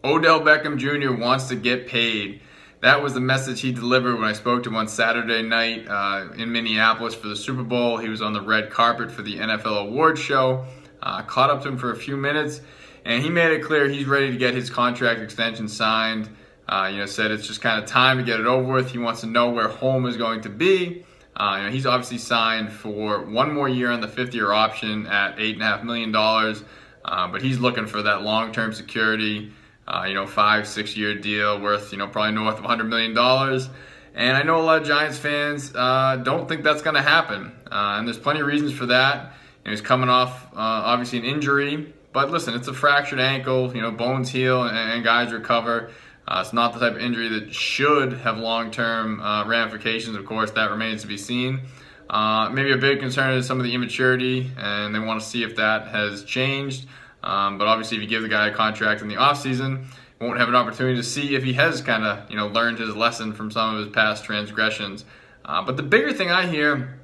Odell Beckham Jr. wants to get paid. That was the message he delivered when I spoke to him on Saturday night in Minneapolis for the Super Bowl. He was on the red carpet for the NFL awards show. Caught up to him for a few minutes, and he made it clear he's ready to get his contract extension signed. Said it's just kind of time to get it over with. He wants to know where home is going to be. He's obviously signed for one more year on the fifth-year option at $8.5 million, but he's looking for that long-term security. 5-6 year deal worth, probably north of $100 million. And I know a lot of Giants fans don't think that's going to happen. And there's plenty of reasons for that. He's coming off, obviously, an injury. But listen, it's a fractured ankle. Bones heal and guys recover. It's not the type of injury that should have long-term ramifications. Of course, that remains to be seen. Maybe a big concern is some of the immaturity, and they want to see if that has changed. But obviously, if you give the guy a contract in the offseason, won't have an opportunity to see if he has kind of, learned his lesson from some of his past transgressions. But the bigger thing I hear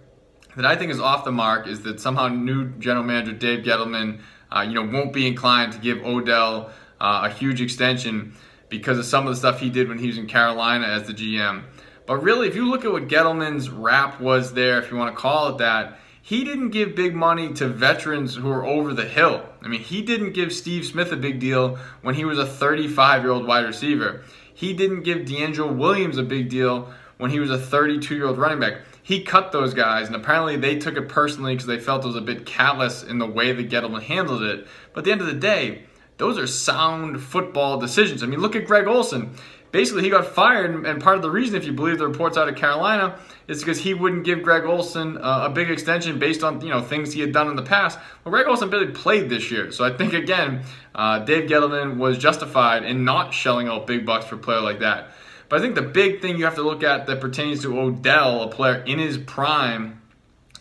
that I think is off the mark is that somehow new general manager Dave Gettleman, won't be inclined to give Odell a huge extension because of some of the stuff he did when he was in Carolina as the GM. But really, if you look at what Gettleman's rap was there, if you want to call it that, he didn't give big money to veterans who are over the hill. I mean, he didn't give Steve Smith a big deal when he was a 35-year-old wide receiver. He didn't give D'Angelo Williams a big deal when he was a 32-year-old running back. He cut those guys, and apparently they took it personally because they felt it was a bit callous in the way that Gettleman handled it. But at the end of the day, those are sound football decisions. I mean, look at Greg Olsen. Basically, he got fired, and part of the reason, if you believe the reports out of Carolina, is because he wouldn't give Greg Olsen a big extension based on things he had done in the past. Well, Greg Olsen barely played this year, so I think again, Dave Gettleman was justified in not shelling out big bucks for a player like that. But I think the big thing you have to look at that pertains to Odell, a player in his prime,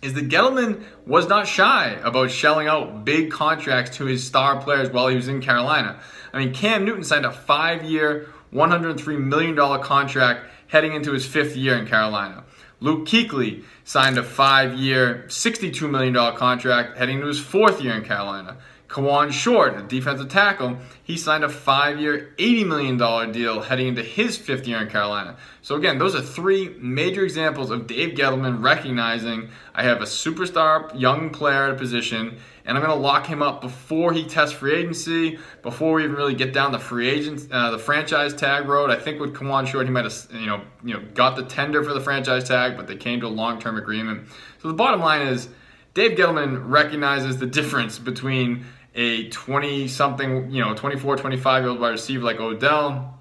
is that Gettleman was not shy about shelling out big contracts to his star players while he was in Carolina. I mean, Cam Newton signed a 5-year, $103 million contract heading into his 5th year in Carolina. Luke Kuechly signed a 5-year, $62 million contract heading into his 4th year in Carolina. Kawan Short, a defensive tackle, he signed a 5-year, $80 million deal heading into his 5th year in Carolina. So again, those are 3 major examples of Dave Gettleman recognizing I have a superstar young player at a position, and I'm going to lock him up before he tests free agency, before we even really get down the free agent, the franchise tag road. I think with Kawan Short, he might have, got the tender for the franchise tag, but they came to a long-term agreement. So the bottom line is, Dave Gettleman recognizes the difference between a 20-something, 24, 25-year-old wide receiver like Odell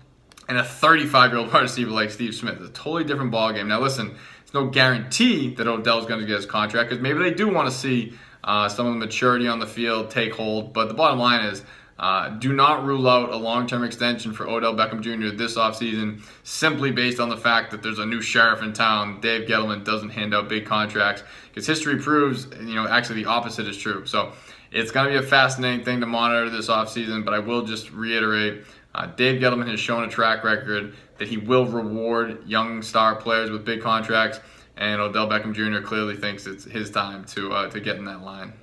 and a 35-year-old wide receiver like Steve Smith. It's a totally different ballgame. Now listen, there's no guarantee that Odell's going to get his contract because maybe they do want to see some of the maturity on the field take hold. But the bottom line is, do not rule out a long-term extension for Odell Beckham Jr. this offseason simply based on the fact that there's a new sheriff in town. Dave Gettleman doesn't hand out big contracts because history proves, actually the opposite is true. So it's going to be a fascinating thing to monitor this offseason, but I will just reiterate, Dave Gettleman has shown a track record that he will reward young star players with big contracts, and Odell Beckham Jr. clearly thinks it's his time to get in that line.